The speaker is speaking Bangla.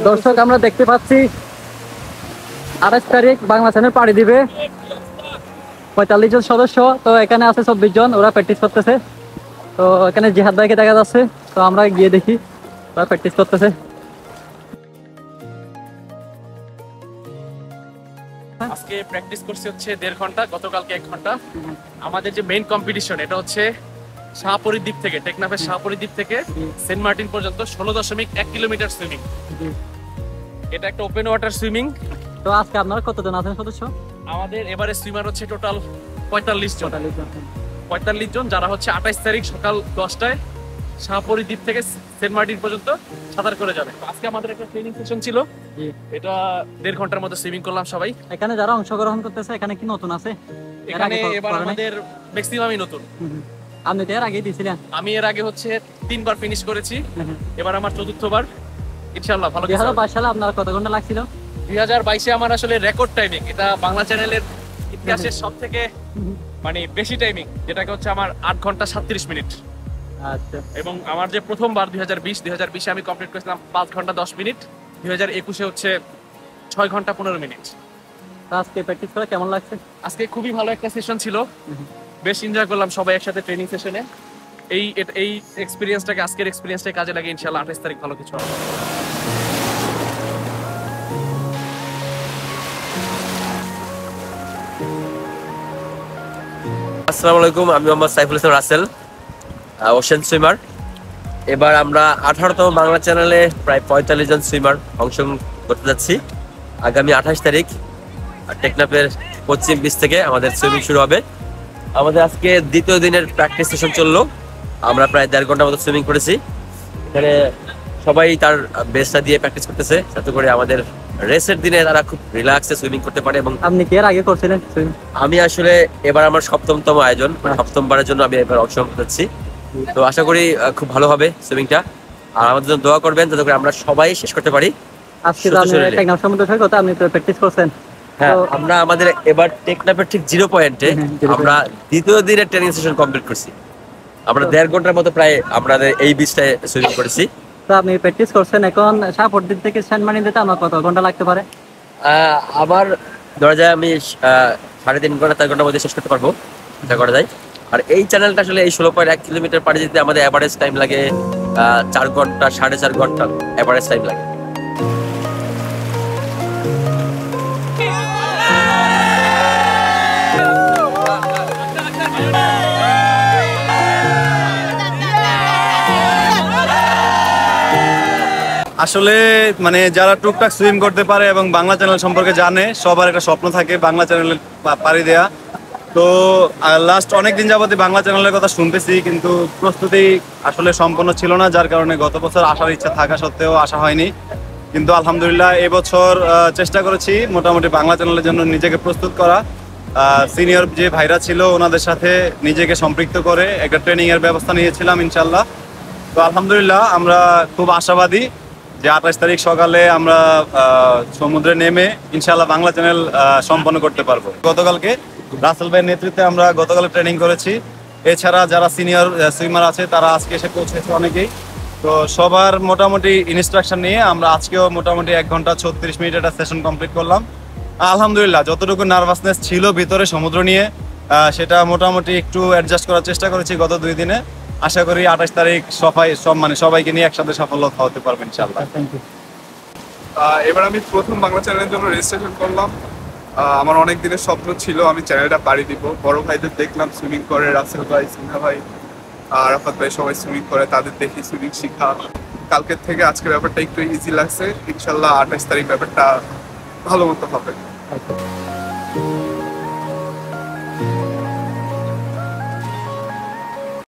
দর্শক আমরা দেখতে পাচ্ছি 28 তারিখ বাংলা চ্যানেল পাড়ি দিবে 45 জন সদস্য। তো এখানে আছে 24 জন, ওরা প্র্যাকটিস করতেছে। তো এখানে জিহাদ ভাইকে দেখা যাচ্ছে, তো আমরা গিয়ে দেখি ওরা প্র্যাকটিস করতেছে। আজকে প্র্যাকটিস করছি হচ্ছে 1.5 ঘন্টা, গতকালকে 1 ঘন্টা। আমাদের যে মেইন কম্পিটিশন এটা হচ্ছে শাহপরীদ্বীপ থেকে, টেকনাফের শাহপরীদ্বীপ থেকে সেন্ট মার্টিন পর্যন্ত 16.1 কিলোমিটার সুইমিং। এটা একটা ওপেন ওয়াটার সুইমিং। তো আজকে আপনারা কতজন আছেন সদস্য? আমাদের এবারে সুইমার হচ্ছে টোটাল 45 জন। 45 জন, যারা হচ্ছে 28 তারিখ সকাল 10টায় শাহপরীদ্বীপ থেকে সেন্ট মার্টিন পর্যন্ত সাঁতার করে যাবে। আজকে আমাদের একটা ট্রেনিং সেশন ছিল, এটা 1.5 ঘন্টার মতো সুইমিং করলাম সবাই। এখানে যারা অংশগ্রহণ করতেছে এখানে কি নতুন আছে? এখানে এবার আমাদের ম্যাক্সিমামই নতুন। আপনি তো এর আগে দিয়েছিলেন? আমি এর আগে হচ্ছে 3 বার ফিনিশ করেছি, এবার আমার 4th বার। ইনশাআল্লাহ ভালো কিছু হবে। 2022 সালে আপনার কত ঘন্টা লাগছিল? 2022 এ আমার আসলে রেকর্ড টাইমিং, এটা বাংলা চ্যানেলের ইতিহাসের সবথেকে মানে বেশি টাইমিং, যেটাকে হচ্ছে আমার 8 ঘন্টা 37 মিনিট। আচ্ছা। এবং আমার যে প্রথমবার 2020 এ আমি কমপ্লিট করেছিলাম 5 ঘন্টা 10 মিনিট। 2021 এ হচ্ছে 6 ঘন্টা 15 মিনিট। আজকে প্র্যাকটিস করে কেমন লাগছে? আজকে খুবই ভালো একটা সেশন ছিল, বেশ এনজয় করলাম সবাই একসাথে ট্রেনিং সেশনে। এই এক্সপেরিয়েন্সটাকে, আজকের এক্সপেরিয়েন্সটাকে কাজে লাগে ইনশাআল্লাহ 28 তারিখ ভালো কিছু হবে। আসসালামু আলাইকুম, আমি মোহাম্মদ সাইফুল ইসলাম রাসেল, ওশেন সুইমার। এবার আমরা 18তম বাংলা চ্যানেলে প্রায় 45 জন সুইমার অংশগ্রহণ করতে যাচ্ছি। আগামী 28 তারিখ টেকনাফের পশ্চিম বিচ থেকে আমাদের সুইমিং শুরু হবে। আমাদের আজকে দ্বিতীয় দিনের প্র্যাকটিস সেশন চললো। আমরা প্রায় 1.5 ঘন্টার মতো সুইমিং করেছি। এখানে সবাই তার বেস্টটা দিয়ে প্র্যাকটিস করতেছে, যাতে করে আমাদের রেসের দিনে তারা খুব রিল্যাক্সে সুইমিং করতে পারে। এবং আপনি কি এর আগে করছিলেন? আমি আসলে এবার আমার 7তম আয়োজন, 7মবারের জন্য আমি এবার অংশগ্রহণ করছি। তো আশা করি খুব ভালো হবে সুইমিংটা, আর আমাদের জন্য দোয়া করবেন যাতে করে আমরা সবাই শেষ করতে পারি। আজকে তো আপনি টেকনাফ সমুদ্র সৈকত কথা আপনি তো প্র্যাকটিস করছেন। হ্যাঁ, আমরা আমাদের এবার টেকনাফের ঠিক 0 পয়েন্টে আমরা দ্বিতীয় দিনের ট্রেনিং সেশন কমপ্লিট করছি। আমরা 1.5 ঘন্টার মতো প্রায় আমাদের এই বিচটায় সুইমিং করেছি। তো আপনি প্র্যাকটিস করছেন, এখন শাহপরদ্বীপ থেকে সেন্ট মার্টিন যেতে আমার কত ঘন্টা লাগতে পারে? আমার ধরা যায় আমি 3.5 ঘন্টা 4 ঘন্টার মধ্যে শেষ করতে পারবো, এটা করা যায়। আর এই চ্যানেলটা আসলে এই 16.1 কিলোমিটার পাড়ি দিতে আমাদের অ্যাভারেজ টাইম লাগে 4 ঘন্টা 4.5 ঘন্টা অ্যাভারেজ টাইম লাগে। আসলে মানে যারা টুকটাক সুইম করতে পারে এবং বাংলা চ্যানেল সম্পর্কে জানে, সবার একটা স্বপ্ন থাকে বাংলা চ্যানেলে পাড়ি দেয়া। তো লাস্ট অনেকদিন যাবতই বাংলা চ্যানেলের কথা শুনতেছি, কিন্তু প্রস্তুতি আসলে সম্পন্ন ছিল না, যার কারণে গত বছর আসার ইচ্ছা থাকা সত্ত্বেও আসা হয়নি। কিন্তু আলহামদুলিল্লাহ এবছর চেষ্টা করেছি মোটামুটি বাংলা চ্যানেলের জন্য নিজেকে প্রস্তুত করা। সিনিয়র যে ভাইরা ছিল ওনাদের সাথে নিজেকে সম্পৃক্ত করে একটা ট্রেনিংয়ের ব্যবস্থা নিয়েছিলাম ইনশাল্লাহ। তো আলহামদুলিল্লাহ আমরা খুব আশাবাদী যে 28 তারিখ সকালে আমরা সমুদ্রে নেমে ইনশাল্লাহ বাংলা চ্যানেল সম্পন্ন করতে পারবো। গতকালকে রাসেল ভাইয়ের নেতৃত্বে আমরা গতকালে ট্রেনিং করেছি। এছাড়া যারা সিনিয়র সুইমার আছে তারা আজকে এসে পৌঁছেছে অনেকেই। তো সবার মোটামুটি ইনস্ট্রাকশন নিয়ে আমরা আজকেও মোটামুটি 1 ঘন্টা 36 মিনিট একটা সেশন কমপ্লিট করলাম। আলহামদুলিল্লাহ যতটুকু নার্ভাসনেস ছিল ভিতরে সমুদ্র নিয়ে, সেটা মোটামুটি একটু অ্যাডজাস্ট করার চেষ্টা করেছি গত 2 দিনে। আশা করি 28 তারিখ সবাইকে নিয়ে একসাথে সাফল্য হতে পারবেন ইনশাআল্লাহ। এবার আমি প্রথম বাংলা চ্যানেলের জন্য রেজিস্ট্রেশন করলাম। আমার অনেক দিনের স্বপ্ন ছিল আমি চ্যানেলটা পাড়ি দিব। বড় ভাইদের দেখলাম সুইমিং করে, রাসেল ভাই, সিনহা ভাই, আরাফাত ভাই সবাই সুইমিং করে, তাদের দেখি সুইমিং শিখা। কালকের থেকে আজকের ব্যাপারটা একটু ইজি লাগছে। ইনশাল্লাহ 28 তারিখ ব্যাপারটা ভালো মতো হবে।